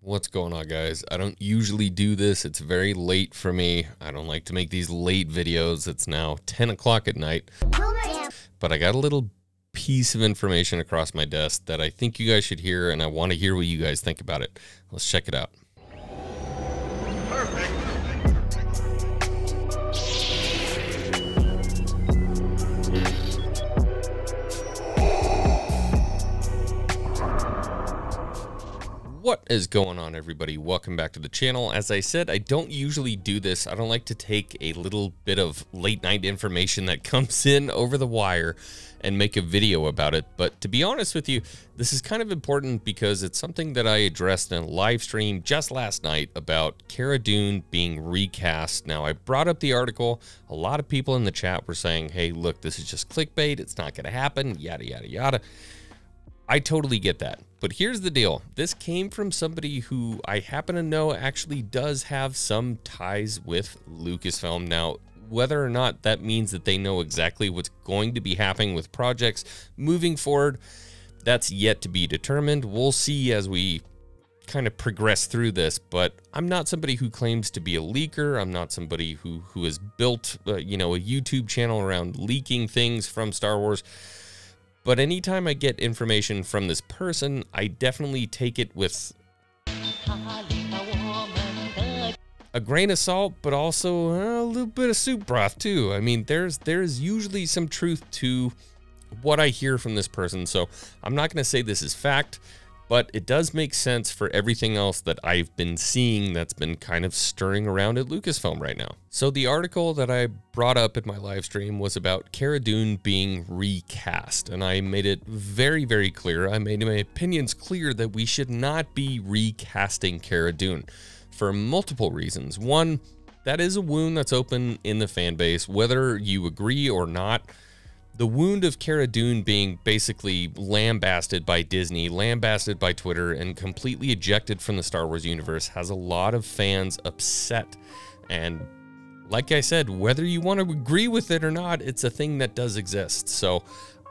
What's going on, guys? I don't usually do this. It's very late for me. I don't like to make these late videos. It's now 10 o'clock at night. But I got a little piece of information across my desk that I think you guys should hear, and I want to hear what you guys think about it. Let's check it out. Perfect. What is going on, everybody? Welcome back to the channel. As I said, I don't usually do this. I don't like to take a little bit of late night information that comes in over the wire and make a video about it. But to be honest with you, this is kind of important because it's something that I addressed in a live stream just last night about Cara Dune being recast. Now, I brought up the article. A lot of people in the chat were saying, hey, look, this is just clickbait. It's not going to happen, yada, yada, yada. I totally get that. But here's the deal. This came from somebody who I happen to know actually does have some ties with Lucasfilm. Now, whether or not that means that they know exactly what's going to be happening with projects moving forward, that's yet to be determined. We'll see as we kind of progress through this, but I'm not somebody who claims to be a leaker. I'm not somebody who has built, a YouTube channel around leaking things from Star Wars. But anytime I get information from this person, I definitely take it with a grain of salt, but also a little bit of soup broth too. I mean, there's usually some truth to what I hear from this person. So I'm not going to say this is fact, but it does make sense for everything else that I've been seeing that's been kind of stirring around at Lucasfilm right now. So the article that I brought up in my live stream was about Cara Dune being recast, and I made it very, very clear. I made my opinions clear that we should not be recasting Cara Dune for multiple reasons. One, that is a wound that's open in the fan base, whether you agree or not. The wound of Cara Dune being basically lambasted by Disney, lambasted by Twitter, and completely ejected from the Star Wars universe has a lot of fans upset. And like I said, whether you want to agree with it or not, it's a thing that does exist. So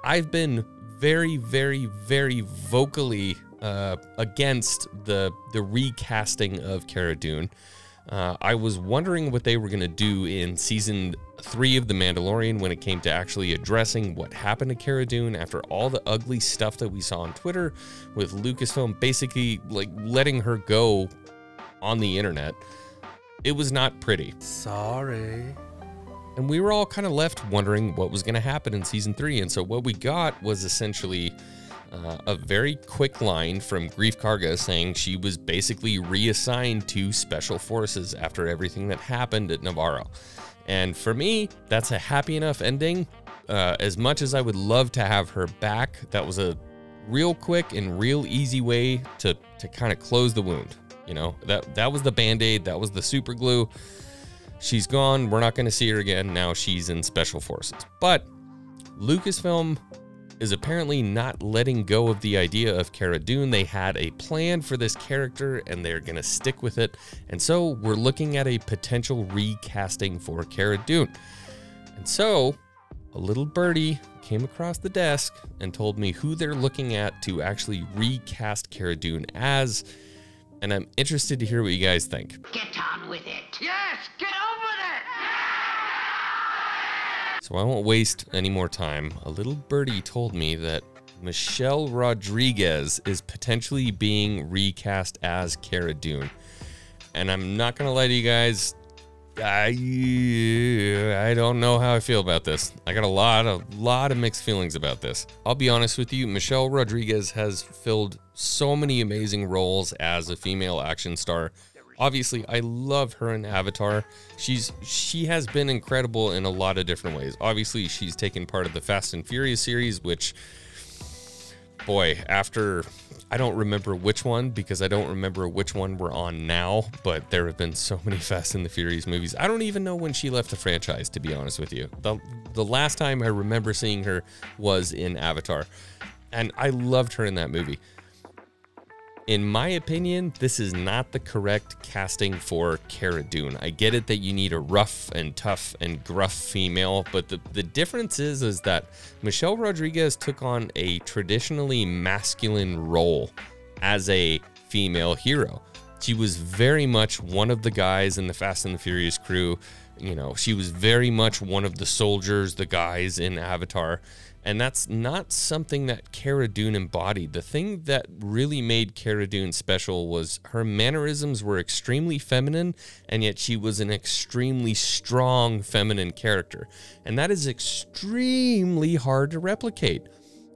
I've been very, very, very vocally against the recasting of Cara Dune. I was wondering what they were going to do in season 3 of The Mandalorian when it came to actually addressing what happened to Cara Dune after all the ugly stuff that we saw on Twitter with Lucasfilm basically like letting her go on the internet. It was not pretty. Sorry. And we were all kind of left wondering what was going to happen in season 3. And so what we got was essentially a very quick line from Grief Karga saying she was basically reassigned to Special Forces after everything that happened at Navarro. And for me, that's a happy enough ending. As much as I would love to have her back, that was a real quick and real easy way to kind of close the wound. You know, that was the Band-Aid, that was the super glue. She's gone, we're not going to see her again. Now she's in Special Forces. But Lucasfilm is apparently not letting go of the idea of Cara Dune. They had a plan for this character and they're going to stick with it. And so we're looking at a potential recasting for Cara Dune. And so a little birdie came across the desk and told me who they're looking at to actually recast Cara Dune as. And I'm interested to hear what you guys think. Get on with it. Yes, get on with it. So I won't waste any more time. A little birdie told me that Michelle Rodriguez is potentially being recast as Cara Dune. And I'm not going to lie to you guys, I don't know how I feel about this. I got a lot of mixed feelings about this. I'll be honest with you, Michelle Rodriguez has filled so many amazing roles as a female action star. Obviously, I love her in Avatar. She has been incredible in a lot of different ways. Obviously, she's taken part of the Fast and Furious series, which, boy, after, I don't remember which one because I don't remember which one we're on now, but there have been so many Fast and the Furious movies. I don't even know when she left the franchise, to be honest with you. The last time I remember seeing her was in Avatar, and I loved her in that movie. In my opinion, this is not the correct casting for Cara Dune. I get it that you need a rough and tough and gruff female, but the difference is that Michelle Rodriguez took on a traditionally masculine role as a female hero. She was very much one of the guys in the Fast and the Furious crew. You know, she was very much one of the soldiers, the guys in Avatar. And that's not something that Cara Dune embodied. The thing that really made Cara Dune special was her mannerisms were extremely feminine, and yet she was an extremely strong feminine character. And that is extremely hard to replicate.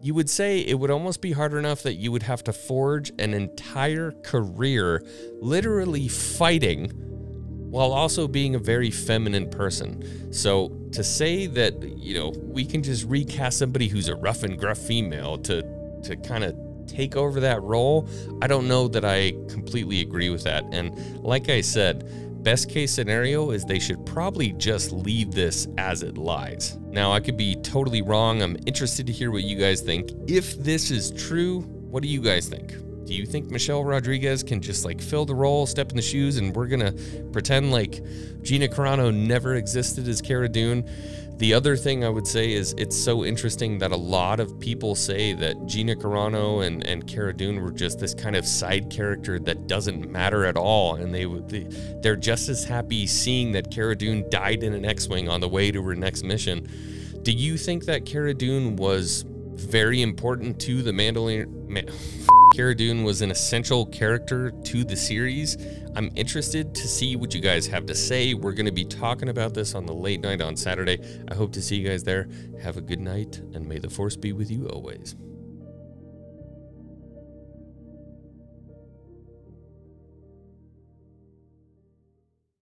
You would say it would almost be hard enough that you would have to forge an entire career literally fighting while also being a very feminine person. So to say that, you know, we can just recast somebody who's a rough and gruff female to kind of take over that role, I don't know that I completely agree with that. And like I said, best case scenario is they should probably just leave this as it lies. Now, I could be totally wrong. I'm interested to hear what you guys think. If this is true, what do you guys think? Do you think Michelle Rodriguez can just like fill the role, step in the shoes, and we're gonna pretend like Gina Carano never existed as Cara Dune? The other thing I would say is it's so interesting that a lot of people say that Gina Carano and Cara Dune were just this kind of side character that doesn't matter at all, and they're just as happy seeing that Cara Dune died in an X-Wing on the way to her next mission. Do you think that Cara Dune was very important to the Mandalorian? Cara Dune was an essential character to the series. I'm interested to see what you guys have to say. We're going to be talking about this on the late night on Saturday. I hope to see you guys there. Have a good night, and may the Force be with you always.